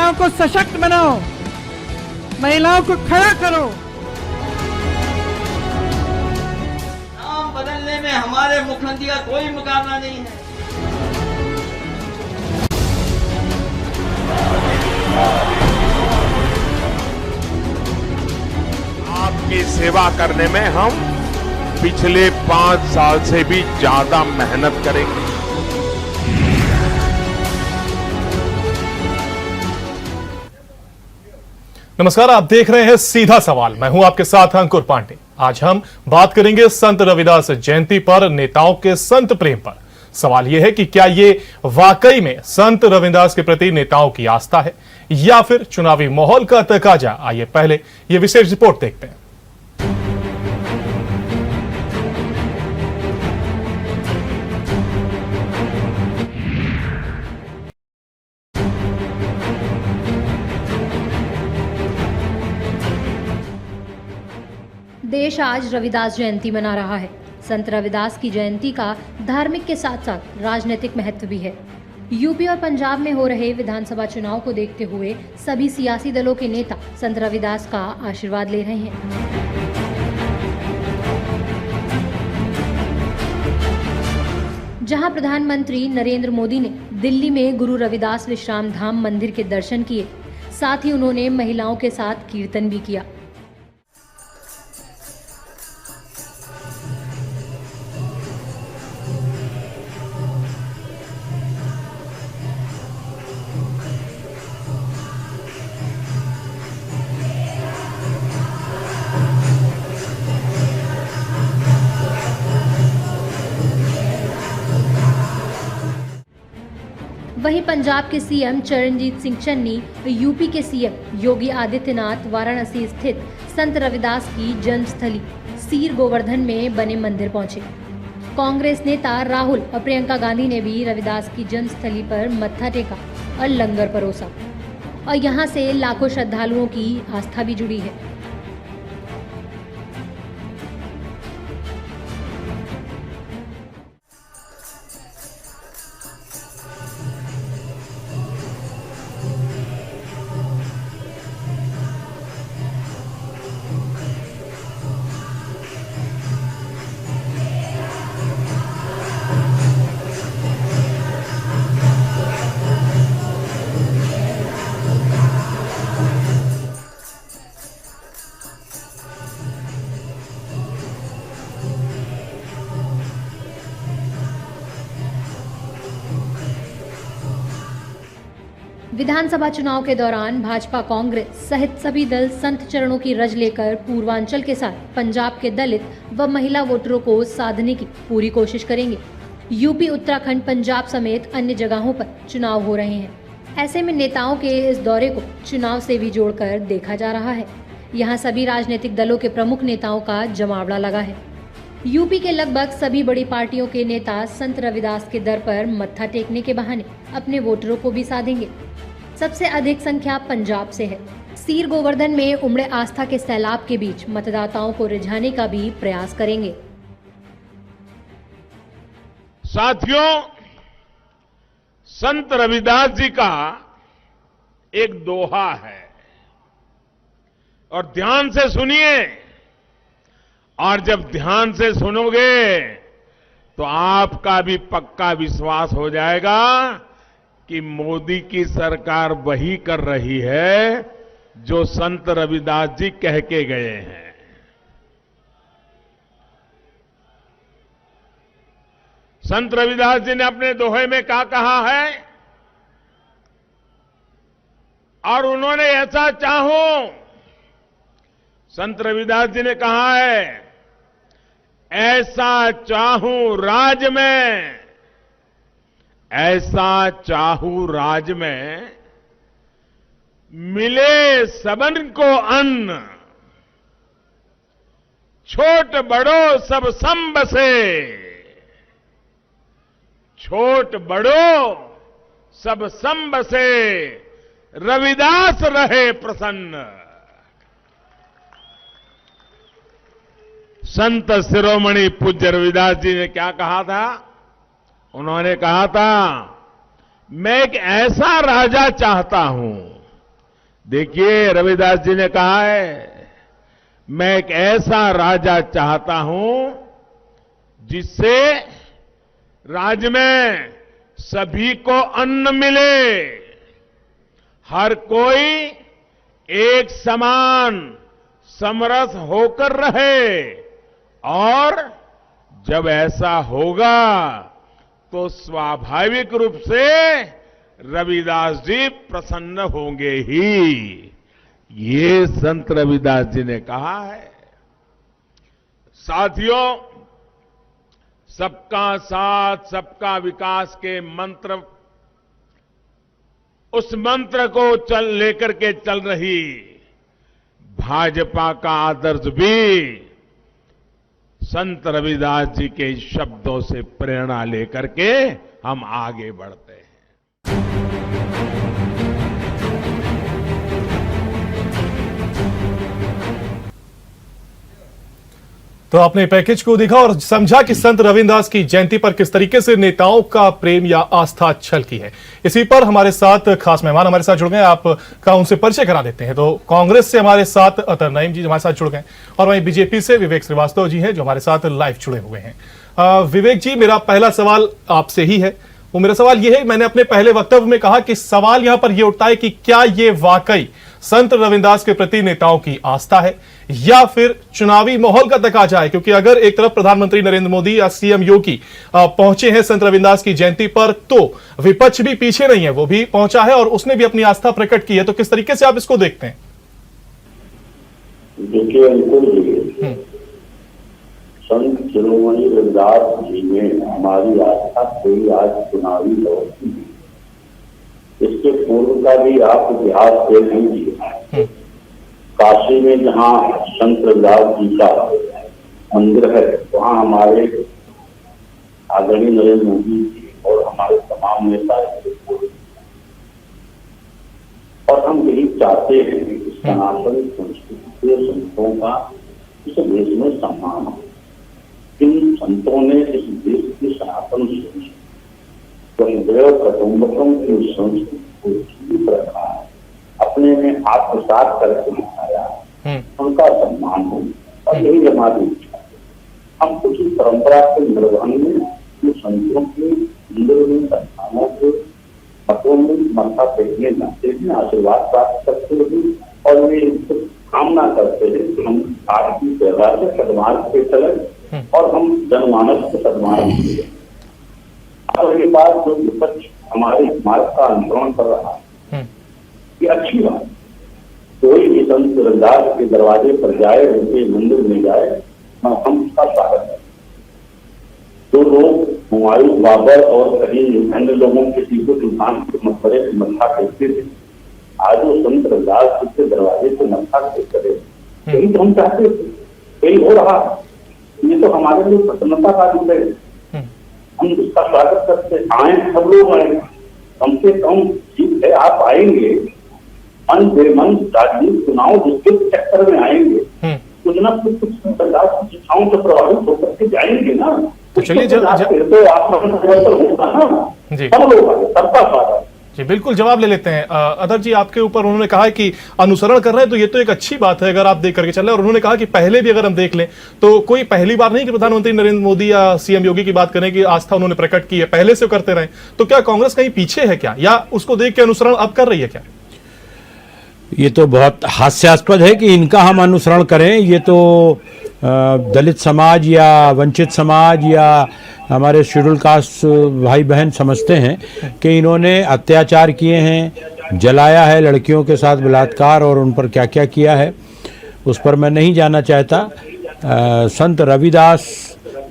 महिलाओं को सशक्त बनाओ, महिलाओं को खड़ा करो। नाम बदलने में हमारे मुख्यमंत्री का कोई मुकाबला नहीं है। आपकी सेवा करने में हम पिछले 5 साल से भी ज्यादा मेहनत करेंगे। नमस्कार, आप देख रहे हैं सीधा सवाल। मैं हूं आपके साथ अंकुर पांडे। आज हम बात करेंगे संत रविदास जयंती पर नेताओं के संत प्रेम पर। सवाल यह है कि क्या ये वाकई में संत रविदास के प्रति नेताओं की आस्था है या फिर चुनावी माहौल का तकाजा। आइए पहले ये विशेष रिपोर्ट देखते हैं। देश आज रविदास जयंती मना रहा है। संत रविदास की जयंती का धार्मिक के साथ साथ राजनीतिक महत्व भी है। यूपी और पंजाब में हो रहे विधानसभा चुनाव को देखते हुए सभी सियासी दलों के नेता संत रविदास का आशीर्वाद ले रहे हैं। जहां प्रधानमंत्री नरेंद्र मोदी ने दिल्ली में गुरु रविदास विश्राम धाम मंदिर के दर्शन किए, साथ ही उन्होंने महिलाओं के साथ कीर्तन भी किया। वहीं पंजाब के सीएम चरणजीत सिंह चन्नी, यूपी के सीएम योगी आदित्यनाथ वाराणसी स्थित संत रविदास की जन्मस्थली सीर गोवर्धन में बने मंदिर पहुंचे। कांग्रेस नेता राहुल और प्रियंका गांधी ने भी रविदास की जन्मस्थली पर मत्था टेका और लंगर परोसा, और यहां से लाखों श्रद्धालुओं की आस्था भी जुड़ी है। विधानसभा चुनाव के दौरान भाजपा, कांग्रेस सहित सभी दल संत चरणों की रज लेकर पूर्वांचल के साथ पंजाब के दलित व महिला वोटरों को साधने की पूरी कोशिश करेंगे। यूपी, उत्तराखंड, पंजाब समेत अन्य जगहों पर चुनाव हो रहे हैं। ऐसे में नेताओं के इस दौरे को चुनाव से भी जोड़कर देखा जा रहा है। यहाँ सभी राजनीतिक दलों के प्रमुख नेताओं का जमावड़ा लगा है। यूपी के लगभग सभी बड़ी पार्टियों के नेता संत रविदास के दर पर मत्था टेकने के बहाने अपने वोटरों को भी साधेंगे। सबसे अधिक संख्या पंजाब से है। सीर गोवर्धन में उमड़े आस्था के सैलाब के बीच मतदाताओं को रिझाने का भी प्रयास करेंगे। साथियों, संत रविदास जी का एक दोहा है और ध्यान से सुनिए, और जब ध्यान से सुनोगे तो आपका भी पक्का विश्वास हो जाएगा कि मोदी की सरकार वही कर रही है जो संत रविदास जी कह के गए हैं। संत रविदास जी ने अपने दोहे में क्या कहा है, और उन्होंने ऐसा चाहूं, संत रविदास जी ने कहा है, ऐसा चाहूं राज में, ऐसा चाहूं राज में, मिले सबन को अन्न, छोट बड़ो सब सम बसे, छोट बड़ो सब सम बसे, रविदास रहे प्रसन्न। संत शिरोमणि पूज्य रविदास जी ने क्या कहा था? उन्होंने कहा था, मैं एक ऐसा राजा चाहता हूं देखिए, रविदास जी ने कहा है, मैं एक ऐसा राजा चाहता हूं जिससे राज्य में सभी को अन्न मिले, हर कोई एक समान समरस होकर रहे, और जब ऐसा होगा तो स्वाभाविक रूप से रविदास जी प्रसन्न होंगे ही। ये संत रविदास जी ने कहा है। साथियों, सबका साथ सबका विकास के मंत्र, उस मंत्र को लेकर के चल रही भाजपा का आदर्श भी संत रविदास जी के शब्दों से प्रेरणा लेकर के हम आगे बढ़ते हैं। तो आपने पैकेज को देखा और समझा कि संत रविदास की जयंती पर किस तरीके से नेताओं का प्रेम या आस्था छलकी है। इसी पर हमारे साथ खास मेहमान हमारे साथ जुड़ गए, आपका उनसे परिचय करा देते हैं। तो कांग्रेस से हमारे साथ अतर नईम जी हमारे साथ जुड़ गए, और वहीं बीजेपी से विवेक श्रीवास्तव जी हैं जो हमारे साथ लाइव जुड़े हुए हैं। विवेक जी, मेरा पहला सवाल आपसे ही है। वो मेरा सवाल यह है, मैंने अपने पहले वक्तव्य में कहा कि सवाल यहां पर यह उठता है कि क्या ये वाकई संत रविदास के प्रति नेताओं की आस्था है या फिर चुनावी माहौल का तकाजा है? क्योंकि अगर एक तरफ प्रधानमंत्री नरेंद्र मोदी या सीएम योगी पहुंचे हैं संत रविदास की जयंती पर, तो विपक्ष भी पीछे नहीं है, वो भी पहुंचा है और उसने भी अपनी आस्था प्रकट की है। तो किस तरीके से आप इसको देखते हैं? देखिए अंकुर जी, संत शिरोमणि रविदास जी में हमारी आस्था कोई आज चुनावी दौर की, इसके पूर्व का भी आप इतिहास देख लीजिए। काशी में जहाँ संत रविदास जी का मंदिर है, वहाँ हमारे आदरणीय नरेंद्र मोदी जी और हमारे तमाम नेता, और हम यही चाहते हैं कि सनातन संस्कृति के संतों का इस देश में सम्मान हो। इन संतों ने इस देश की सनातन संस्कृति, कुटुंबकम की संस्कृति को जीवित रखा है, अपने में आत्मसात करके दिखाया, उनका सम्मान हो, और यही हमारी इच्छा है। हम कुछ परंपरा के निर्वहन में जो संतों के मंदिर में, संस्थानों के मतों में मत्था टेकने जाते हैं, आशीर्वाद प्राप्त करते हैं, और वे कामना करते हैं कि हम आपकी सेवा से सदमार्ग पे चले और हम जनमानस को सदमार्ग दें। और ये बात जो विपक्ष हमारे मार्ग का अनुसरण कर रहा है, ये अच्छी बात। कोई भी संत रविदास के दरवाजे पर जाए, उनके मंदिर में जाए, हम उसका स्वागत करें। जो लोग हुमायूं, बाबर और कहीं अन्य लोगों के टीपू सुल्तान के मकबरे से मत्था टेकते थे, आज वो संत रविदास के दरवाजे से मत्था टेक करे, यही तो हम चाहते थे, यही हो रहा। ये तो हमारे लिए प्रसन्नता का विषय है, हम उसका स्वागत करते। आए, सब लोग आए, कम से कम ठीक है, आप आएंगे मन बेमन राजनीतिक चुनाव जिसके चक्कर में आएंगे, कुछ न कुछ सरकार की शिक्षाओं से प्रभावित होकर के जाएंगे ना। तो चलिए तो आप होगा ना, सब लोग आए, सबका स्वागत। जी बिल्कुल, जवाब ले लेते हैं। अदर जी, आपके ऊपर उन्होंने कहा है कि अनुसरण कर रहे हैं, तो ये तो एक अच्छी बात है अगर आप देख करके चल रहे हैं। और उन्होंने कहा कि पहले भी अगर हम देख लें तो कोई पहली बार नहीं कि प्रधानमंत्री नरेंद्र मोदी या सीएम योगी की बात करें कि आस्था उन्होंने प्रकट की है, पहले से करते रहे। तो क्या कांग्रेस कहीं पीछे है क्या, या उसको देख के अनुसरण अब कर रही है क्या? ये तो बहुत हास्यास्पद है कि इनका हम अनुसरण करें। ये तो दलित समाज या वंचित समाज या हमारे शेड्यूल कास्ट भाई बहन समझते हैं कि इन्होंने अत्याचार किए हैं, जलाया है, लड़कियों के साथ बलात्कार और उन पर क्या क्या किया है, उस पर मैं नहीं जाना चाहता। संत रविदास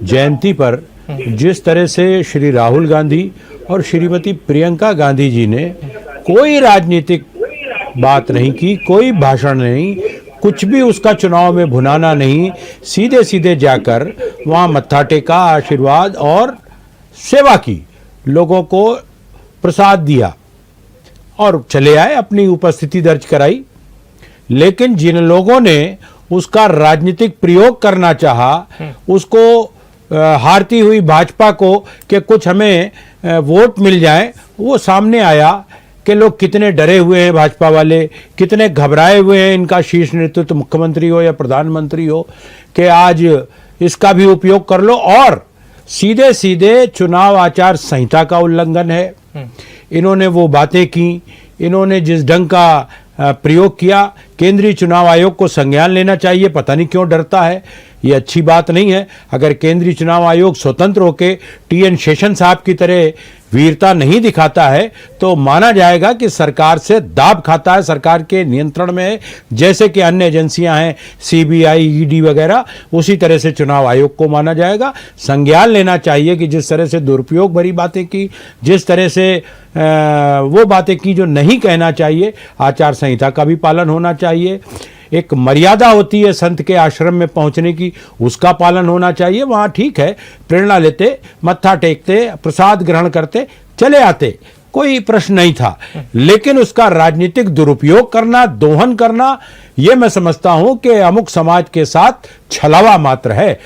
जयंती पर जिस तरह से श्री राहुल गांधी और श्रीमती प्रियंका गांधी जी ने कोई राजनीतिक बात नहीं की, कोई भाषण नहीं, कुछ भी उसका चुनाव में भुनाना नहीं, सीधे सीधे जाकर वहाँ मत्था टेका, आशीर्वाद और सेवा की, लोगों को प्रसाद दिया और चले आए, अपनी उपस्थिति दर्ज कराई। लेकिन जिन लोगों ने उसका राजनीतिक प्रयोग करना चाहा, उसको हारती हुई भाजपा को कि कुछ हमें वोट मिल जाए, वो सामने आया कि लोग कितने डरे हुए हैं, भाजपा वाले कितने घबराए हुए हैं, इनका शीर्ष नेतृत्व मुख्यमंत्री हो या प्रधानमंत्री हो, कि आज इसका भी उपयोग कर लो। और सीधे सीधे चुनाव आचार संहिता का उल्लंघन है। इन्होंने वो बातें की, इन्होंने जिस ढंग का प्रयोग किया, केंद्रीय चुनाव आयोग को संज्ञान लेना चाहिए। पता नहीं क्यों डरता है, ये अच्छी बात नहीं है। अगर केंद्रीय चुनाव आयोग स्वतंत्र होकर टी.एन. शेषन साहब की तरह वीरता नहीं दिखाता है तो माना जाएगा कि सरकार से दाब खाता है, सरकार के नियंत्रण में है, जैसे कि अन्य एजेंसियां हैं सीबीआई, ईडी वगैरह, उसी तरह से चुनाव आयोग को माना जाएगा। संज्ञान लेना चाहिए कि जिस तरह से दुरुपयोग भरी बातें की, जिस तरह से वो बातें की जो नहीं कहना चाहिए, आचार संहिता का भी पालन होना चाहिए। एक मर्यादा होती है संत के आश्रम में पहुंचने की, उसका पालन होना चाहिए। वहां ठीक है, प्रेरणा लेते, मत्था टेकते, प्रसाद ग्रहण करते, चले आते, कोई प्रश्न नहीं था। लेकिन उसका राजनीतिक दुरुपयोग करना, दोहन करना, यह मैं समझता हूं कि अमुक समाज के साथ छलावा मात्र है।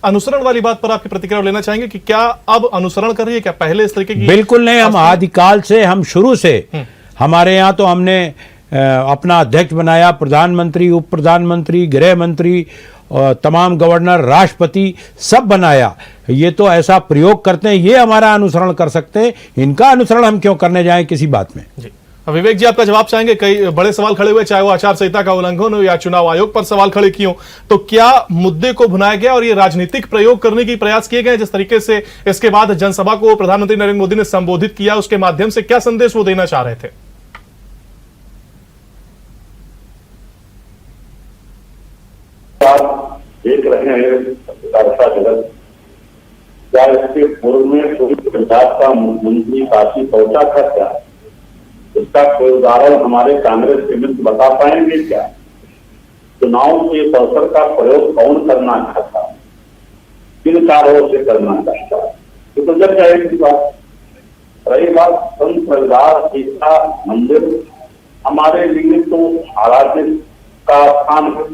अनुसरण वाली बात पर आपकी प्रतिक्रिया लेना चाहेंगे कि क्या अब अनुसरण कर रही है, क्या पहले इस तरीके की? बिल्कुल नहीं, हम आदिकाल से, हम शुरू से, हमारे यहां तो हमने अपना अध्यक्ष बनाया, प्रधानमंत्री, उप प्रधानमंत्री, गृह मंत्री, तमाम गवर्नर, राष्ट्रपति सब बनाया। ये तो ऐसा प्रयोग करते हैं, ये हमारा अनुसरण कर सकते हैं, इनका अनुसरण हम क्यों करने जाएं किसी बात में। जी विवेक जी, आपका जवाब चाहेंगे। कई बड़े सवाल खड़े हुए, चाहे वो आचार संहिता का उल्लंघन हो या चुनाव आयोग पर सवाल खड़े किए हो, तो क्या मुद्दे को भुनाया गया और ये राजनीतिक प्रयोग करने की प्रयास किए गए? जिस तरीके से इसके बाद जनसभा को प्रधानमंत्री नरेंद्र मोदी ने संबोधित किया, उसके माध्यम से क्या संदेश वो देना चाह रहे थे? आप देख रहे हैं पत्रकारिता जगत, क्या इसके पूर्व में कोई पंजाब का मुख्यमंत्री काशी पहुंचा था क्या? इसका कोई उदाहरण हमारे कांग्रेस के मित्र बता पाएंगे क्या? चुनाव के अवसर का प्रयोग कौन करना चाहता, किन कारणों से करना चाहता, ये तो जब जाएगी बात। रही बात संत रविदास जी का मंदिर, हमारे लिए तो आराधना का स्थान है,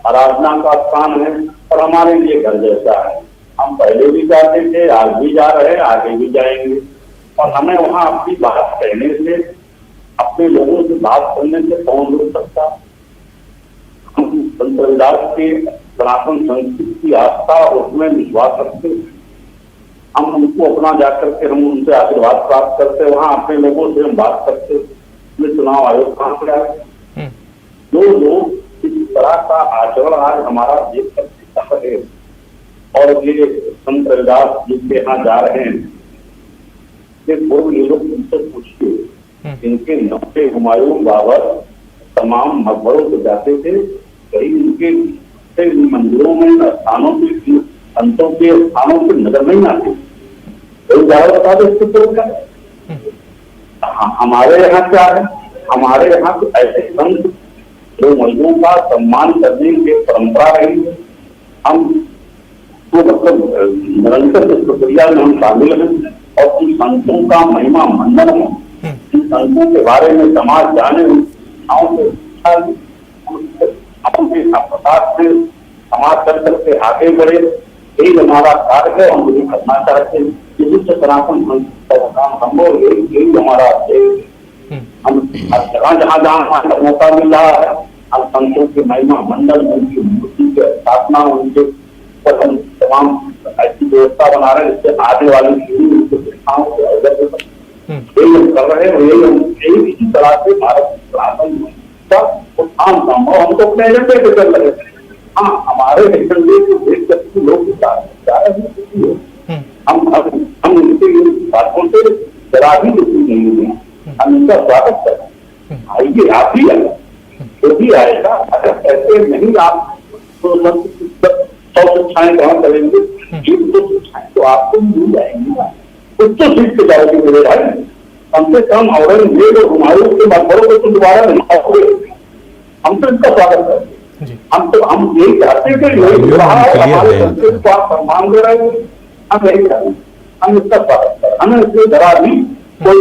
आराधना का स्थान है और हमारे लिए घर जैसा है। हम पहले भी जाते थे, आज भी जा रहे हैं, आगे भी जाएंगे। और हमें वहां अपनी बात कहने से, अपने लोगों से बात करने से कौन रोक सकता? हम संत रविदास के सनातन संस्कृति की आस्था, उसमें विश्वास रखते, हम उनको अपना जाकर के हम उनसे आशीर्वाद प्राप्त करते, वहां अपने लोगों से हम बात करते। चुनाव आयोग कहां पर आए? जो लोग इस तरह का आचरण आज हमारा देश कर रहे हैं और ये संत रविदास जिनके यहाँ जा रहे हैं, पूर्व ये लोग उनसे पूछिए, इनके नक्शे हुमायूं, बाबर, तमाम मकबरों से जाते थे, कहीं उनके मंदिरों में, स्थानों के, संतों के स्थानों पर नजर नहीं आते। कोई ज्यादा बता दो इसके पूर्व का। हमारे यहाँ क्या है? हमारे यहाँ तो ऐसे संत जो मजदूरों का सम्मान करने की परंपरा रही है, हम तो मतलब निरंतर इस प्रक्रिया में हम शामिल हैं और उन संतों का महिमा मंडन है, इन संतों के बारे में समाज जाने, प्रसाद से समाज कर करके आगे बढ़े, यही हमारा कार्य है। हम यही करना चाहते हैं, इसी से सनातन काम संभव, यही हमारा हम जहाँ जहाँ मौका मिल रहा है, हम संतों के महिमा मंडल, उनकी मूर्ति की स्थापना, उनके पर हम तमाम ऐसी व्यवस्था बना रहे हैं जिससे आने वाली पीढ़ी उनके शिक्षाओं से अवगत हो सके। यही हम कर रहे हैं, यही इसी तरह से भारत सनातन का उत्थान संभव। हम तो अपने एजेंडे पे कर रहे हैं। हाँ, हमारे एजेंडे को देख करके लोग हम उनके बातों से जरा भी दुखी नहीं है, हम इनका स्वागत करें। आइए, आप भी आए, जो भी आएगा, अगर ऐसे नहीं आप तो 100 शिक्षाएं ग्रहण करेंगे, 100 शिक्षाएं तो आपको मिल जाएंगी ना, कुछ तो सीख के जाएगी मेरे भाई। कम से कम औरंगजेब और हुमायूं के मकबरों को तो दोबारा नहीं आओगे, हम तो इसका स्वागत करेंगे। हम यही चाहते थे, हमारे संस्कृति को आप सम्मान दे रहे हैं, हम यही चाहते हैं, हम इसका स्वागत करें। हमें इसलिए जरा भी कोई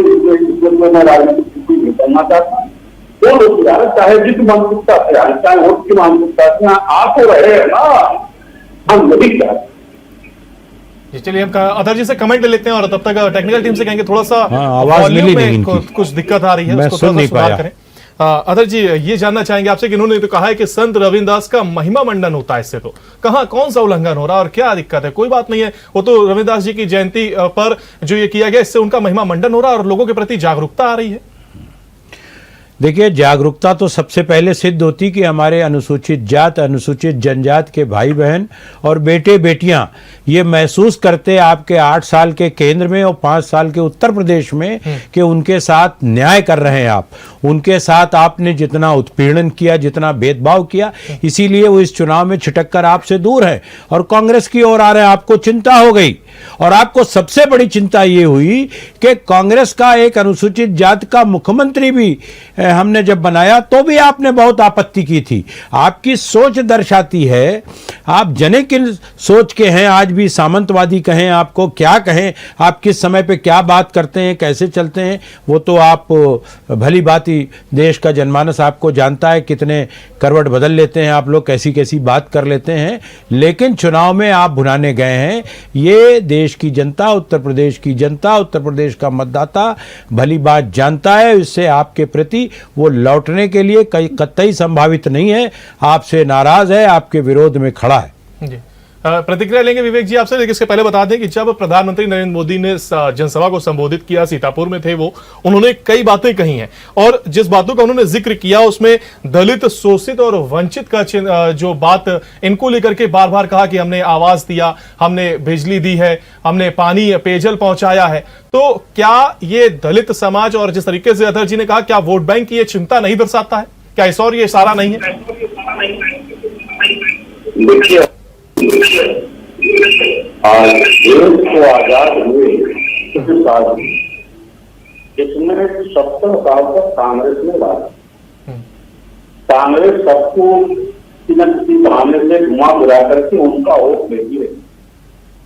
राजनीतिक नहीं करना चाहता। वो लोग चाहे जिस मानसिकता से आए, चाहे वोट की मानसिकता से आप रहे हैं ना, हम नहीं चाहते। चलिए हम अदर जी से कमेंट ले लेते हैं और तब तक टेक्निकल टीम से कहेंगे थोड़ा सा आवाज वॉल्यूम मिली में नहीं इनकी। कुछ दिक्कत आ रही है, मैं उसको सुन थोड़ा नहीं सा सुधार पाया। करें। अदर जी ये जानना चाहेंगे आपसे कि इन्होंने तो कहा है कि संत रविदास का महिमा मंडन होता है, इससे तो कहाँ कौन सा उल्लंघन हो रहा है और क्या दिक्कत है? कोई बात नहीं है, वो तो रविदास जी की जयंती पर जो ये किया गया इससे उनका महिमा मंडन हो रहा है और लोगों के प्रति जागरूकता आ रही है। देखिए, जागरूकता तो सबसे पहले सिद्ध होती कि हमारे अनुसूचित जात, अनुसूचित जनजात के भाई बहन और बेटे बेटियां ये महसूस करते आपके 8 साल के केंद्र में और 5 साल के उत्तर प्रदेश में कि उनके साथ न्याय कर रहे हैं आप। उनके साथ आपने जितना उत्पीड़न किया, जितना भेदभाव किया, इसीलिए वो इस चुनाव में छिटक कर आपसे दूर है और कांग्रेस की ओर आ रहे हैं। आपको चिंता हो गई और आपको सबसे बड़ी चिंता ये हुई कि कांग्रेस का एक अनुसूचित जात का मुख्यमंत्री भी हमने जब बनाया तो भी आपने बहुत आपत्ति की थी। आपकी सोच दर्शाती है, आप जने किन सोच के हैं, आज भी सामंतवादी कहें, आपको क्या कहें, आप किस समय पे क्या बात करते हैं, कैसे चलते हैं, वो तो आप भली बात ही देश का जनमानस आपको जानता है। कितने करवट बदल लेते हैं आप लोग, कैसी कैसी बात कर लेते हैं, लेकिन चुनाव में आप भुनाने गए हैं। ये देश की जनता, उत्तर प्रदेश की जनता, उत्तर प्रदेश का मतदाता भली बात जानता है। इससे आपके प्रति वो लौटने के लिए कतई संभावित नहीं है, आपसे नाराज है, आपके विरोध में खड़ा है। जी प्रतिक्रिया लेंगे विवेक जी आपसे, लेकिन इसके पहले बता दें कि जब प्रधानमंत्री नरेंद्र मोदी ने जनसभा को संबोधित किया, सीतापुर में थे वो, उन्होंने कई बातें कही हैं और जिस बातों का उन्होंने जिक्र किया उसमें दलित, शोषित और वंचित का जो बात इनको लेकर के बार बार कहा कि हमने आवाज दिया, हमने बिजली दी है, हमने पानी पेयजल पहुंचाया है। तो क्या ये दलित समाज और जिस तरीके से अधर जी ने कहा, क्या वोट बैंक की ये चिंता नहीं दर्शाता है? क्या इस और ये इशारा नहीं है? देखिए, आज देश को आजाद हुए कितने साल, इसमें 70 साल तक कांग्रेस ने राज, कांग्रेस सबको किसी न किसी बहाने से घुमा फिरा करके उनका वोट लेती है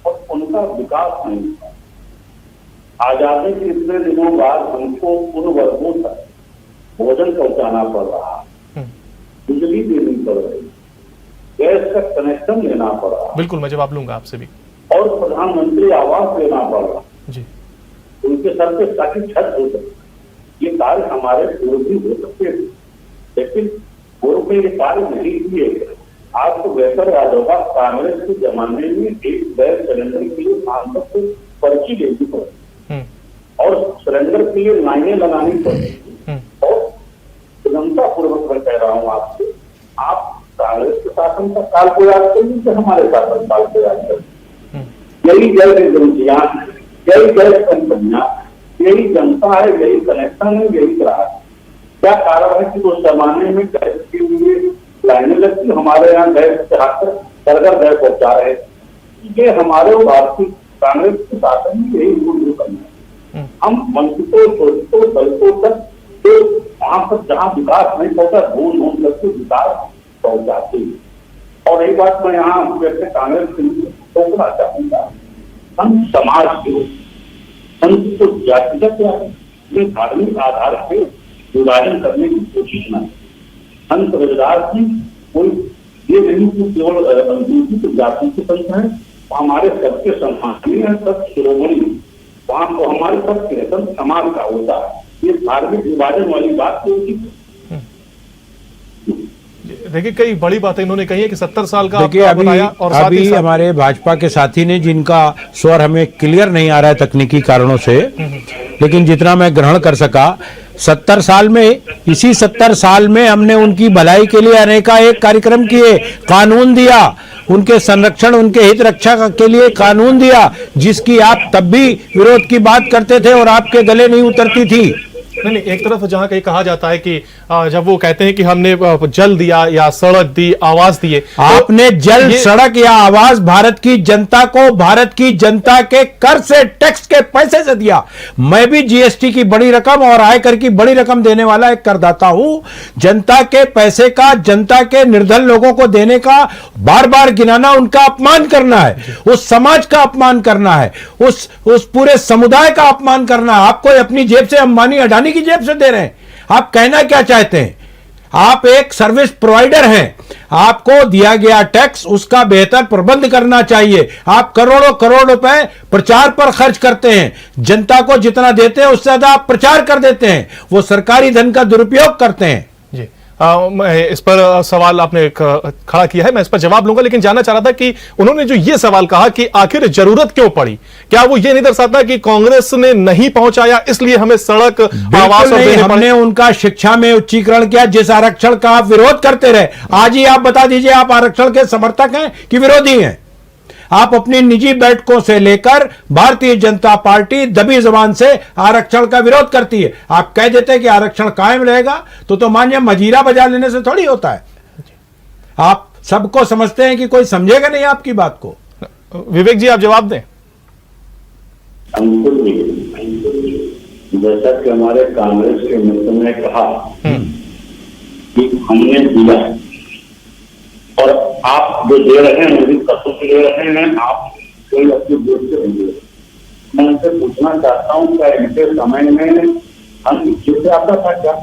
और उनका विकास नहीं हुआ। आजादी के इतने दिनों बाद हमको उन वर्गों तक भोजन पहुंचाना पड़ रहा, बिजली देनी पड़ रही, गैस का कनेक्शन लेना पड़ रहा, बिल्कुल मैं जवाब लूंगा आपसे भी, और प्रधानमंत्री आवास देना पड़ रहा जी, उनके सर पे ताकि छत हो सके। ये कार्य हमारे पूर्व भी हो सकते थे, लेकिन पूर्व में ये कार्य नहीं किए। आपको बेहतर याद होगा, कांग्रेस के जमाने में एक गैस सिलेंडर के लिए सांसद को पर्ची लेनी पड़ी और सिलेंडर के लिए लाइनें लगानी पड़ी। और जनता पूर्वक मैं कह रहा हूँ आपसे, आप कांग्रेस के शासन का काल को याद करिए कि हमारे शासन काल को याद करिए। यही जल एजेंसियां, यही गैस कंपनियां, यही जनता है, यही कनेक्शन है, यही ग्राहक। क्या कारण है कि उस जमाने में गैस के लिए लाइनें लगती, हमारे यहाँ गैस चढ़ाकर घर गैस पहुंचा रहे। ये हमारे भारतीय कांग्रेस के शासन में यही मूल करना है। हम वंचितों, शोषितों, दलितों तक तो वहां पर जहाँ विकास नहीं पहुंचा, ढूंढ करके विकास पहुंचाते हैं। और एक बात मैं यहाँ वैसे कांग्रेस के लिए टोकना चाहूंगा, हम समाज के संत को जातिगत या धार्मिक आधार पर विभाजन करने की कोशिश न। संत रविदास जी कोई ये नहीं कि केवल अनुसूचित जाति के संत हैं, हमारे सबके सम्मानीय है, सब शिरोमणि, वहां तो हमारे सबके संत समाज का होता है। ये धार्मिक विभाजन वाली बात तो देखिए कई बड़ी बातें इन्होंने कही है कि 70 साल का देखिए अभी हमारे भाजपा के साथी ने, जिनका स्वर हमें क्लियर नहीं आ रहा है तकनीकी कारणों से, लेकिन जितना मैं ग्रहण कर सका, 70 साल में, इसी 70 साल में हमने उनकी भलाई के लिए अनेकानेक कार्यक्रम किए, कानून दिया, उनके संरक्षण, उनके हित रक्षा के लिए कानून दिया, जिसकी आप तब भी विरोध की बात करते थे और आपके गले नहीं उतरती थी। नहीं, एक तरफ जहां कहीं कहा जाता है कि जब वो कहते हैं कि हमने जल दिया या सड़क दी, आवाज दिए, आपने जल, सड़क या आवाज भारत की जनता को, भारत की जनता के कर से, टैक्स के पैसे से दिया। मैं भी जीएसटी की बड़ी रकम और आयकर की बड़ी रकम देने वाला एक करदाता हूं। जनता के पैसे का, जनता के निर्धन लोगों को देने का बार बार गिनाना उनका अपमान करना है, उस समाज का अपमान करना है, उस पूरे समुदाय का अपमान करना है। आपको अपनी जेब से, अंबानी अडानी की जेब से दे रहे हैं। आप कहना क्या चाहते हैं? आप एक सर्विस प्रोवाइडर हैं, आपको दिया गया टैक्स उसका बेहतर प्रबंध करना चाहिए। आप करोड़ों करोड़ रुपए प्रचार पर खर्च करते हैं, जनता को जितना देते हैं उससे ज्यादा आप प्रचार कर देते हैं, वो सरकारी धन का दुरुपयोग करते हैं। जी मैं इस पर सवाल आपने खड़ा किया है, मैं इस पर जवाब लूंगा, लेकिन जानना चाह रहा था कि उन्होंने जो ये सवाल कहा कि आखिर जरूरत क्यों पड़ी, क्या वो ये नहीं दर्शाता कि कांग्रेस ने नहीं पहुंचाया इसलिए हमें सड़क आवास और हमने उनका शिक्षा में उच्चीकरण किया, जिस आरक्षण का आप विरोध करते रहे। आज ही आप बता दीजिए, आप आरक्षण के समर्थक हैं कि विरोधी हैं? आप अपनी निजी बैठकों से लेकर भारतीय जनता पार्टी दबी जबान से आरक्षण का विरोध करती है। आप कह देते हैं कि आरक्षण कायम रहेगा तो मानिए मजीरा बजा लेने से थोड़ी होता है। आप सबको समझते हैं कि कोई समझेगा नहीं आपकी बात को। विवेक जी आप जवाब दें। जैसा कि हमारे कांग्रेस के मित्र ने कहा कि हमने दिया और आप जो दे रहे हैं मुझे कसम दे रहे हैं, आप कोई अपनी देश से नहीं दे रहे। मैं उनसे पूछना चाहता हूँ क्या इनके समय में हम इच्छे से आता था क्या?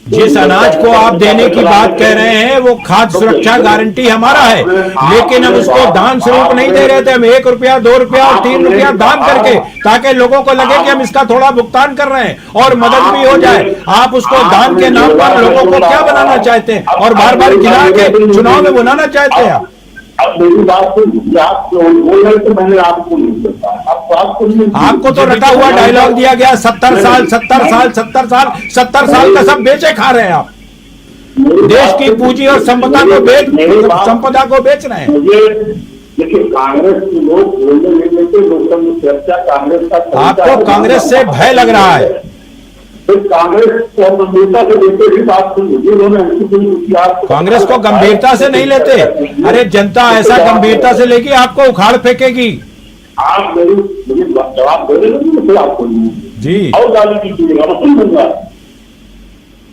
जिस अनाज को आप देने की बात कह रहे हैं वो खाद्य सुरक्षा गारंटी हमारा है, लेकिन हम उसको दान स्वरूप नहीं दे रहे थे। हम 1 रुपया 2 रुपया और 3 रुपया दान करके, ताकि लोगों को लगे कि हम इसका थोड़ा भुगतान कर रहे हैं और मदद भी हो जाए। आप उसको दान के नाम पर लोगों को क्या बनाना चाहते हैं और बार बार खिला के चुनाव में बनाना चाहते हैं आप? अब मेरी बात सुन, आप बोल रहे तो मैंने आपको नहीं बताया, आपको तो रटा हुआ डायलॉग दिया गया 70 साल 70 साल 70 साल 70 साल का सब बेचे खा रहे हैं आप। देश की पूंजी और संपदा को बेच रहे हैं। देखिए कांग्रेस के लोग बोलने नहीं देते, लोकतंत्र चर्चा कांग्रेस का। आपको कांग्रेस से भय लग रहा है? कांग्रेस को गंभीरता से लेते ही बात सुन, कांग्रेस को गंभीरता से नहीं लेते। अरे जनता ऐसा गंभीरता से लेगी आपको उखाड़ फेंकेगी। आप मेरी जवाब दे रहे हैं फिर आपको जी और गाली कीजिएगा, मैं सुन लूंगा।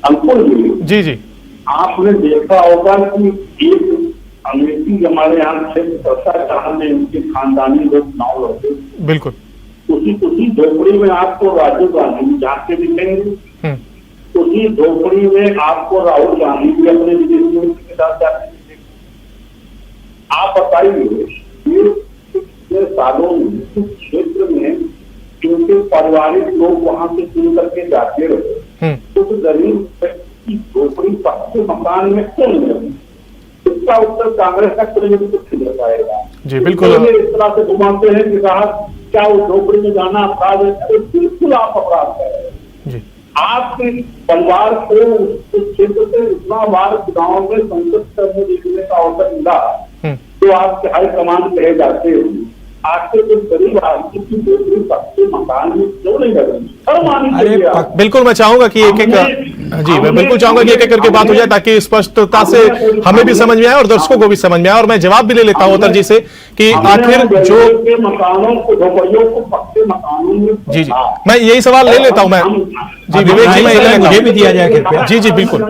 अंकुर जी जी आपने देखा होगा कि एक अमेठी हमारे यहाँ क्षेत्र चर्चा जहां में उनके खानदानी लोग चुनाव लड़ते, बिल्कुल उसी झोपड़ी में आपको राजीव गांधी जाके दिखेंगे, उसी झोपड़ी में आपको राहुल गांधी भी अपने विदेश मंत्री के साथ जाके दिखेंगे। आप बताइए सालों में क्षेत्र में क्योंकि पारिवारिक लोग वहां से चुन करके जाते रहे, तो गरीब व्यक्ति की झोपड़ी पक्के मकान में क्यों नहीं रही? इसका उत्तर कांग्रेस का कोई कुछ नहीं बताएगा। जी बिल्कुल। इस तरह से घुमाते हैं कि साहब क्या वो झोपड़ी में जाना अपराध है? अरे बिल्कुल आप अपराध कर रहे हैं। आपके परिवार को उस क्षेत्र से इतना बार चुनाव में संसद करने देखने का अवसर मिला तो आपके हाईकमान कहे जाते हैं आपके कुछ गरीब आदमी की झोपड़ी पक्के मकान में क्यों नहीं लगे? बिल्कुल मैं चाहूंगा कि एक मैं बिल्कुल चाहूंगा कि एक करके बात हो जाए ताकि स्पष्टता से हमें भी समझ में आए और दर्शकों को भी समझ में आए। और मैं जवाब भी ले लेता हूं उत्तर जी से कि आखिर जो मकानों को झोपड़ियों को पक्के मकानों में जी मैं यही सवाल ले लेता हूं मैं जी विवेक जी मैं मुझे भी दिया जाए कृपया। जी बिल्कुल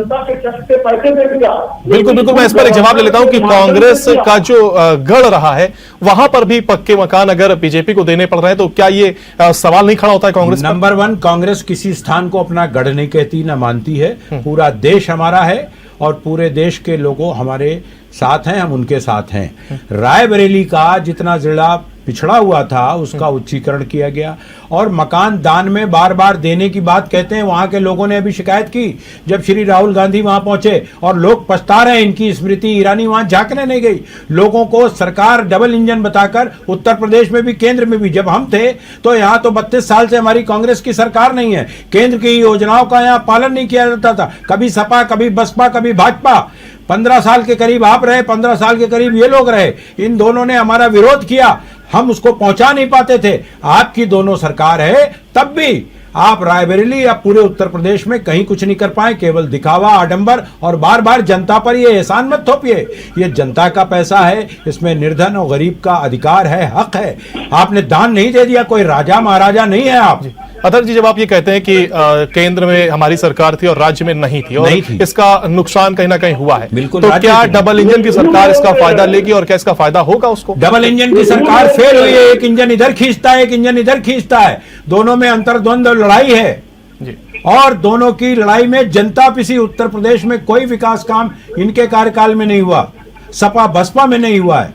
बिल्कुल मैं इस पर एक जवाब ले लेता हूं कि कांग्रेस का जो गढ़ रहा है वहां पर भी पक्के मकान अगर बीजेपी को देने पड़ रहे हैं तो क्या ये सवाल नहीं खड़ा होता है कांग्रेस? नंबर 1, कांग्रेस किसी स्थान को अपना गढ़ नहीं कहती, ना मानती है। पूरा देश हमारा है और पूरे देश के लोगों हमारे साथ हैं, हम उनके साथ हैं। रायबरेली का जितना जिला पिछड़ा हुआ था उसका उच्चीकरण किया गया और मकान दान में बार बार देने की बात कहते हैं। वहां के लोगों ने अभी शिकायत की जब श्री राहुल गांधी वहां पहुंचे और लोग पछता रहे हैं, इनकी स्मृति ईरानी वहां झांकने नहीं गई। लोगों को सरकार डबल इंजन बताकर, उत्तर प्रदेश में भी केंद्र में भी, जब हम थे तो यहाँ तो 32 साल से हमारी कांग्रेस की सरकार नहीं है, केंद्र की योजनाओं का यहाँ पालन नहीं किया जाता था। कभी सपा, कभी बसपा, कभी भाजपा। 15 साल के करीब आप रहे, 15 साल के करीब ये लोग रहे, इन दोनों ने हमारा विरोध किया, हम उसको पहुंचा नहीं पाते थे। आपकी दोनों सरकार है तब भी आप रायबरेली या पूरे उत्तर प्रदेश में कहीं कुछ नहीं कर पाए, केवल दिखावा, आडंबर और बार बार जनता पर ये एहसान मत थोपिए। ये जनता का पैसा है, इसमें निर्धन और गरीब का अधिकार है, हक है। आपने दान नहीं दे दिया, कोई राजा महाराजा नहीं है आप। अधर जी जब आप ये कहते हैं कि केंद्र में हमारी सरकार थी और राज्य में नहीं थी और इसका नुकसान कहीं ना कहीं हुआ है, बिल्कुल, तो क्या डबल इंजन की सरकार इसका फायदा लेगी और क्या इसका फायदा होगा उसको? डबल इंजन की सरकार फेल हुई है, एक इंजन इधर खींचता है, एक इंजन इधर खींचता है, दोनों में अंतर्द्वंद लड़ाई है। जी और दोनों की लड़ाई में जनता पिसी। उत्तर प्रदेश में कोई विकास काम इनके कार्यकाल में नहीं हुआ, सपा बसपा में नहीं हुआ है।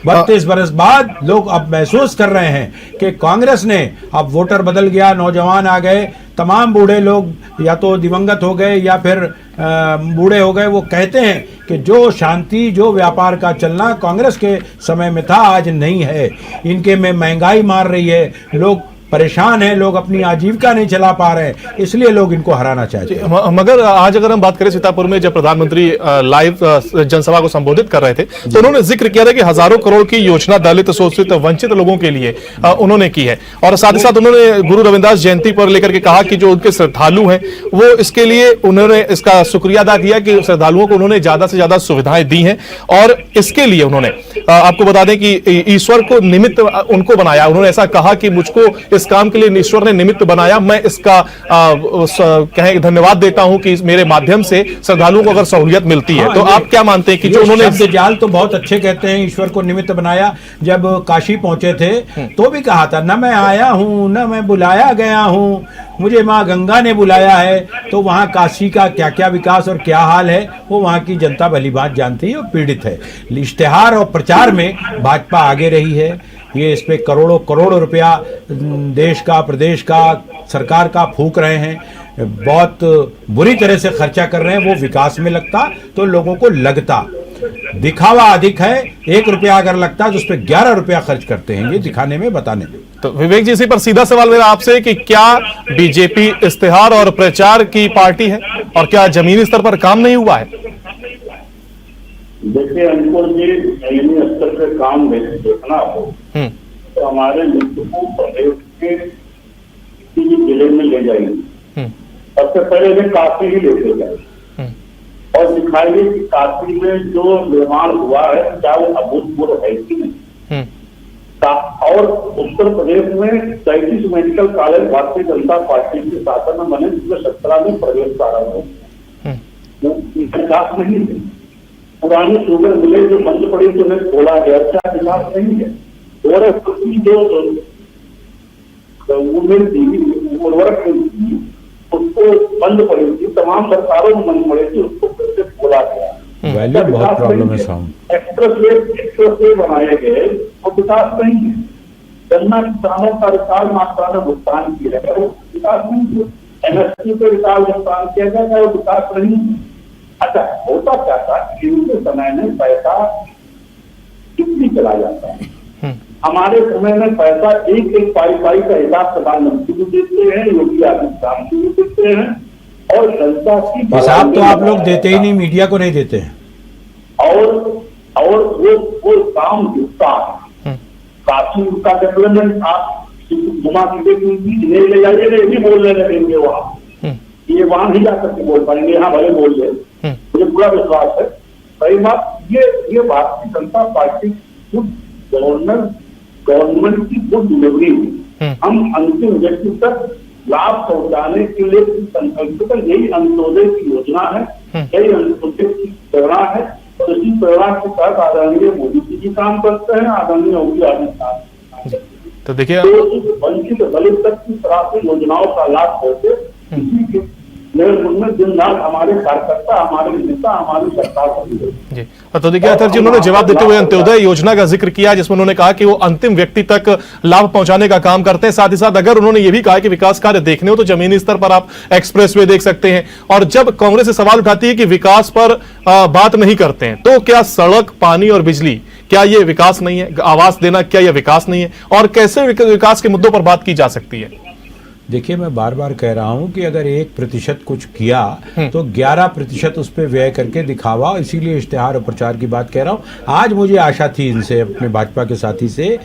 32 बरस बाद लोग अब महसूस कर रहे हैं कि कांग्रेस ने, अब वोटर बदल गया, नौजवान आ गए, तमाम बूढ़े लोग या तो दिवंगत हो गए या फिर बूढ़े हो गए। वो कहते हैं कि जो शांति, जो व्यापार का चलना कांग्रेस के समय में था, आज नहीं है। इनके में महंगाई मार रही है, लोग परेशान हैं, लोग अपनी आजीविका नहीं चला पा रहे हैं, इसलिए लोग इनको हराना चाहते हैं। मगर आज अगर हम बात करें सीतापुर में जब प्रधानमंत्री लाइव जनसभा को संबोधित कर रहे थे तो उन्होंने जिक्र किया था कि हजारों करोड़ की योजना दलित, शोषित, वंचित लोगों के लिए उन्होंने की है। और साथ ही साथ उन्होंने गुरु रविदास जयंती पर लेकर के कहा कि जो उनके श्रद्धालु हैं वो इसके लिए उन्होंने इसका शुक्रिया अदा किया कि श्रद्धालुओं को उन्होंने ज्यादा से ज्यादा सुविधाएं दी हैं। और इसके लिए उन्होंने आपको बता दें कि ईश्वर को निमित्त उनको बनाया। उन्होंने ऐसा कहा कि मुझको इस काम के लिए ईश्वर ने निमित्त बनाया, मैं इसका कहें धन्यवाद देता हूं कि मेरे माध्यम से श्रद्धालुओं को अगर सहूलियत मिलती है। तो आप क्या मानते हैं कि जो उन्होंने शब्द जाल तो बहुत अच्छे कहते हैं, ईश्वर को निमित्त बनाया। जब काशी पहुंचे थे तो भी कहा था, न मैं आया हूं न मैं बुलाया गया हूं, मुझे मां गंगा ने बुलाया है। तो वहां काशी का क्या क्या विकास और क्या हाल है वो वहां की जनता भलीभांति जानती है और पीड़ित है। इश्तेहार और प्रचार में भाजपा आगे रही है। ये इस पे करोड़ों करोड़ रुपया देश का, प्रदेश का, सरकार का फूंक रहे हैं, बहुत बुरी तरह से खर्चा कर रहे हैं। वो विकास में लगता तो लोगों को लगता, दिखावा अधिक है। 1 रुपया अगर लगता तो उस पर 11 रुपया खर्च करते हैं, ये दिखाने में, बताने में। तो विवेक जी, इसी पर सीधा सवाल मेरा आपसे कि क्या बीजेपी इश्तेहार और प्रचार की पार्टी है और क्या जमीनी स्तर पर काम नहीं हुआ है? देखिए अंकुर जी, जमीनी स्तर पे काम देखना हो तो हमारे मित्र को प्रदेश के किसी भी जिले में ले जाएंगे। सबसे पहले वे काशी ही लेके जाए और दिखाइए कि काशी में जो निर्माण हुआ है क्या वो अभूतपूर्व है कि नहीं। और उत्तर प्रदेश में 33 medical college Bharatiya Janata party के शासन में बने, जिसमें 17 में प्रवेश प्रारंभ हो, विकास नहीं है। पुरानी शुगर मिले जो बंद पड़ी तो उन्हें खोला गया, क्या विकास नहीं है। और जो उर्वरक उसको बंद पड़ी थी, तमाम सरकारों में बंद पड़ी थी, उसको फिर से खोला गया। वैल्यू बहुत प्रॉब्लम है साउंड। एक्सप्रेस बनाए गए तो विकास नहीं है। गन्ना किसानों का विशाल मात्रा में भुगतान किया गया, वो विकास नहीं है। एमएसपी पे विशाल भुगतान किया गया, वो विकास नहीं है। अच्छा, होता क्या था, इनके समय में पैसा कितनी चला जाता है। हमारे समय में पैसा एक एक पाई का हिसाब प्रधानमंत्री को देते हैं, योगी आदित्यनाथ को देते हैं और जनता की हिसाब तो आप लोग देते ही नहीं, मीडिया को नहीं देते हैं। और वो काम जुटता है। काफी उसका डेवलपमेंट आप घुमा के ले जाइए, नहीं बोलने लगेंगे वहां, ये वहां नहीं जा सकते बोल पाएंगे, यहाँ भले बोल रहे, मुझे पूरा विश्वास है। सही बात, ये भारतीय जनता पार्टी की गवर्नमेंट की गुड डिलीवरी हुई। हम अंतिम व्यक्ति तक लाभ पहुंचाने के लिए संकल्पित, यही अंत्योदय की योजना है, यही अंत्योदय की प्रेरणा है। और इसी प्रेरणा के साथ आदरणीय मोदी जी काम करते हैं, आदरणीय योगी आदित्यनाथ। तो देखिए, वंचित दलित तक की तरह से योजनाओं का लाभ होते इसी के में दिन रात हमारे कार्यकर्ता, हमारे नेता, हमारी सरकार जी। तो देखिए अतर जी, उन्होंने जवाब देते हुए अंत्योदय योजना का जिक्र किया, जिसमें उन्होंने कहा कि वो अंतिम व्यक्ति तक लाभ पहुंचाने का काम करते हैं। साथ ही साथ अगर उन्होंने ये भी कहा कि विकास कार्य देखने हो तो जमीनी स्तर पर आप एक्सप्रेसवे देख सकते हैं। और जब कांग्रेस से सवाल उठाती है कि विकास पर बात नहीं करते हैं, तो क्या सड़क, पानी और बिजली, क्या ये विकास नहीं है? आवास देना, क्या यह विकास नहीं है? और कैसे विकास के मुद्दों पर बात की जा सकती है? देखिए, मैं बार बार कह रहा हूं कि अगर 1% कुछ किया तो 11% उस पर व्यय करके दिखावा, इसीलिए इश्तेहार और प्रचार की बात कह रहा हूं। आज मुझे आशा थी इनसे, अपने भाजपा के साथी से,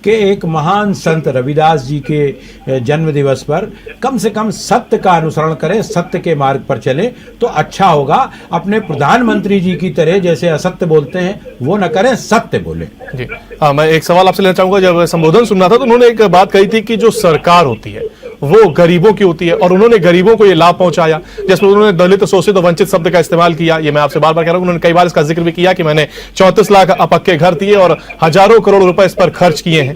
कि एक महान संत रविदास जी के जन्म दिवस पर कम से कम सत्य का अनुसरण करें, सत्य के मार्ग पर चले तो अच्छा होगा। अपने प्रधानमंत्री जी की तरह जैसे असत्य बोलते हैं वो न करें, सत्य बोले। जी, मैं एक सवाल आपसे लेना चाहूंगा। जब संबोधन सुनना था तो उन्होंने एक बात कही थी कि जो सरकार होती है वो गरीबों की होती है और उन्होंने गरीबों को ये लाभ पहुंचाया। जिसमें उन्होंने दलित, शोषित और वंचित शब्द का इस्तेमाल किया। ये मैं आपसे बार बार कह रहा हूं, उन्होंने कई बार इसका जिक्र भी किया कि मैंने 34 लाख अपक्के घर दिए और हजारों करोड़ रुपए इस पर खर्च किए हैं।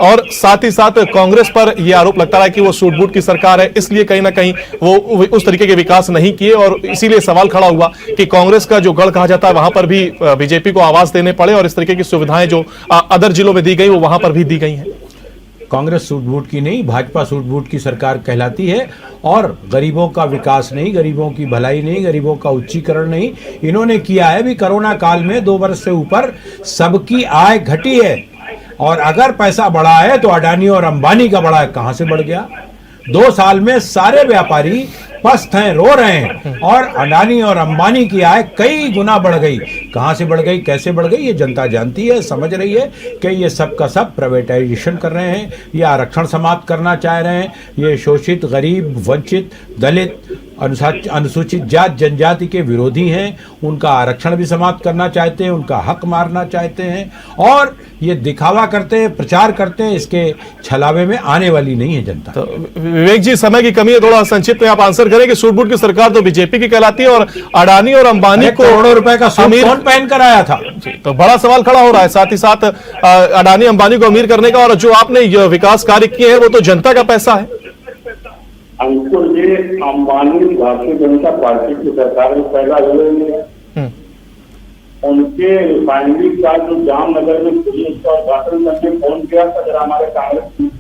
और साथ ही साथ कांग्रेस पर यह आरोप लगता रहा कि वो सूट बूट की सरकार है, इसलिए कहीं ना कहीं वो उस तरीके के विकास नहीं किए और इसीलिए सवाल खड़ा हुआ कि कांग्रेस का जो गढ़ कहा जाता है वहां पर भी बीजेपी को आवाज देने पड़े और इस तरीके की सुविधाएं जो अदर जिलों में दी गई वो वहां पर भी दी गई हैं। कांग्रेस सूट बूट की नहीं, भाजपा सूट बूट की सरकार कहलाती है और गरीबों का विकास नहीं, गरीबों की भलाई नहीं, गरीबों का उच्चीकरण नहीं इन्होंने किया है। भी कोरोना काल में 2 वर्ष से ऊपर सबकी आय घटी है और अगर पैसा बढ़ा है तो अडानी और अंबानी का बढ़ा है। कहां से बढ़ गया? 2 साल में सारे व्यापारी पस्त हैं, रो रहे हैं और अडानी और अंबानी की आय कई गुना बढ़ गई। कहां से बढ़ गई, कैसे बढ़ गई, ये जनता जानती है, समझ रही है कि ये सब का सब प्राइवेटाइजेशन कर रहे हैं, ये आरक्षण समाप्त करना चाह रहे हैं, ये शोषित, गरीब, वंचित, दलित, अनुसूचित जात जनजाति के विरोधी हैं, उनका आरक्षण भी समाप्त करना चाहते हैं, उनका हक मारना चाहते हैं और ये दिखावा करते हैं, प्रचार करते हैं। इसके छलावे में आने वाली नहीं है जनता। तो विवेक जी, समय की कमी है, थोड़ा संक्षिप्त में आप आंसर करें कि सूट बूट की सरकार तो बीजेपी की कहलाती है और अडानी और अंबानी को करोड़ों रुपए का सूट कौन पहन कर आया था? तो बड़ा सवाल खड़ा हो रहा है। साथ ही साथ अडानी अंबानी को अमीर करने का और जो आपने विकास कार्य किए हैं वो तो जनता का पैसा है। अंकुर जी, अंबानी भारतीय जनता पार्टी की सरकार में पैदा हुए, उनके रिफाइनरी का जो जामनगर में पुलिस का उद्घाटन करके फोन किया था जरा हमारे कांग्रेस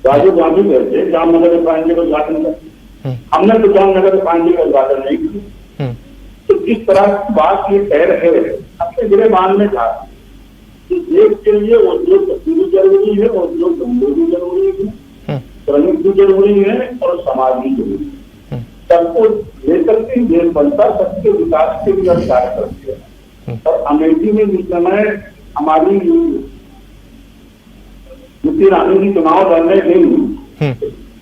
राजीव गांधी गए थे जामनगर रिफाइनरी का उद्घाटन करके। हमने तो जामनगर रिफाइनरी का उद्घाटन नहीं किया। तो इस तरह की बात ये कह रहे अपने गिरे मान में था कि देश के लिए उद्योग भी जरूरी है, उद्योग धंधे भी जरूरी है, श्रमिक भी जरूरी है और समाज भी जरूरी है। सबको लेकर के देश बनता, सबके विकास के लिए कार्य करते हैं। और अमेठी में जिस समय हमारी स्मृति ईरानी जी चुनाव लड़ने गई,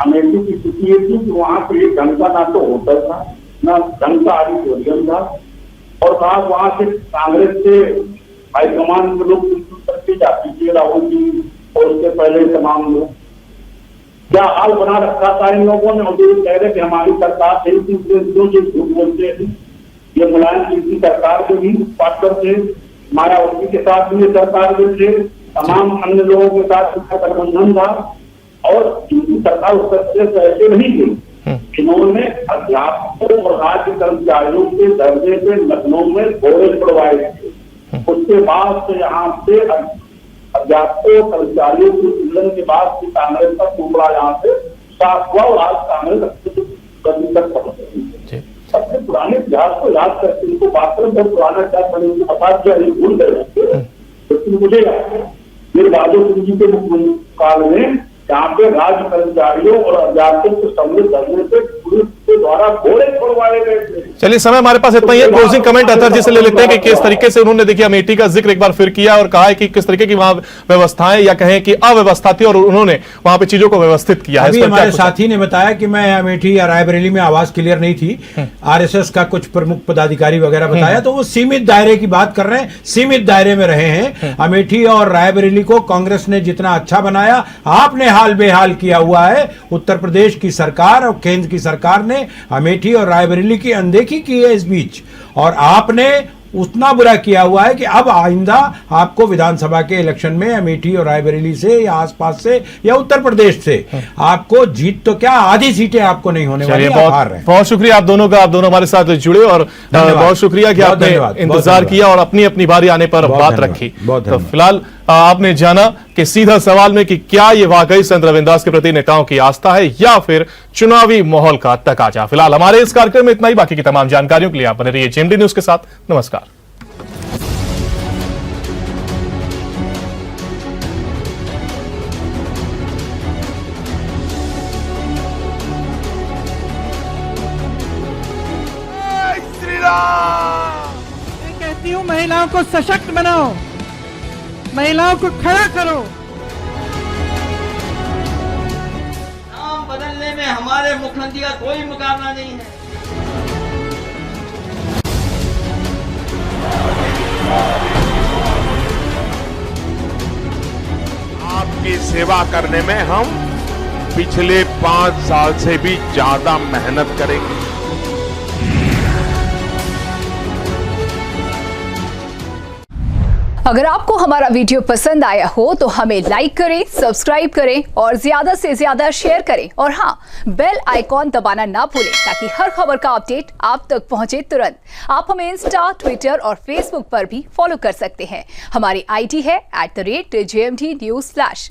अमेठी की स्थिति ये थी कि वहां पर एक ढंग का ना तो होटल था, ना ढंग का ऑडिटोरियम था और कहा वहां से कांग्रेस से हाईकमान के लोग करके जाती थी, राहुल जी और उसके पहले तमाम लोग। क्या हाल बना रखा था इन लोगों ने? और कह रहे कि हमारी सरकार थे, जो झूठ बोलते हैं। ये मुलायम सिंह की सरकार के भी पार्टनर थे, मायावती के साथ भी सरकार में थे, तमाम अन्य लोगों के साथ उसका गठबंधन था और इनकी सरकार उस तरह से ऐसे नहीं थी। इन्होंने अध्यापकों और राज्य कर्मचारियों के दर्जे पे लखनऊ में घोड़े छुड़वाए थे। उसके बाद से यहाँ से अध्यापकों कर्मचारियों की मिलन के बाद से कांग्रेस का टुकड़ा यहाँ से साफ हुआ और आज कांग्रेस कभी तक पहुंच गई। सबसे पुराने इतिहास को याद करके इनको बात करें, बहुत पुराना इतिहास पढ़े, उनको पता क्या भूल गए। लेकिन मुझे याद है मेरे बहादुर सिंह जी के मुख्यमंत्री काल में यहाँ पे राज्य कर्मचारियों और अध्यापकों को सम्मिलित करने से पुलिस के द्वारा घोड़े छोड़वाए गए थे। चलिए, समय हमारे पास इतना ही है। क्लोजिंग कमेंट अतर जी से ले लेते हैं कि किस तरीके से उन्होंने देखिए अमेठी का जिक्र एक बार फिर किया और कहा है कि किस तरीके की वहां व्यवस्थाएं या कहें कि अव्यवस्था थी और उन्होंने वहां पे चीजों को व्यवस्थित किया है। अभी हमारे साथी ने बताया कि मैं अमेठी या रायबरेली में आवाज क्लियर नहीं थी, आरएसएस का कुछ प्रमुख पदाधिकारी वगैरह बताया, तो वो सीमित दायरे की बात कर रहे हैं, सीमित दायरे में रहे हैं। अमेठी और रायबरेली को कांग्रेस ने जितना अच्छा बनाया, आपने हाल बेहाल किया हुआ है। उत्तर प्रदेश की सरकार और केंद्र की सरकार ने अमेठी और रायबरेली की अनदेखी की है इस बीच, और आपने उतना बुरा किया हुआ है कि अब आइंदा आपको विधानसभा के इलेक्शन में अमेठी और रायबरेली से या आसपास से या उत्तर प्रदेश से आपको जीत तो क्या आधी सीटें आपको नहीं होने वाली। बहुत शुक्रिया आप दोनों का, आप दोनों हमारे साथ जुड़े और बहुत शुक्रिया कि आपने इंतजार किया और अपनी अपनी बारी आने पर बात रखी। तो फिलहाल आपने जाना कि सीधा सवाल में कि क्या ये वाकई संत रविदास के प्रति नेताओं की आस्था है या फिर चुनावी माहौल का तकाजा। फिलहाल हमारे इस कार्यक्रम में इतना ही। बाकी की तमाम जानकारियों के लिए आप बने रहिए जेएमडी न्यूज के साथ। नमस्कार। मैं कहती हूँ महिलाओं को सशक्त बनाओ, महिलाओं को खड़ा करो। नाम बदलने में हमारे मुख्यमंत्री का कोई मुकाबला नहीं है। आपकी सेवा करने में हम पिछले 5 साल से भी ज्यादा मेहनत करेंगे। अगर आपको हमारा वीडियो पसंद आया हो तो हमें लाइक करें, सब्सक्राइब करें और ज्यादा से ज्यादा शेयर करें और हाँ, बेल आइकॉन दबाना ना भूलें ताकि हर खबर का अपडेट आप तक पहुंचे तुरंत। आप हमें इंस्टा, ट्विटर और फेसबुक पर भी फॉलो कर सकते हैं। हमारी आईडी है @JMT News।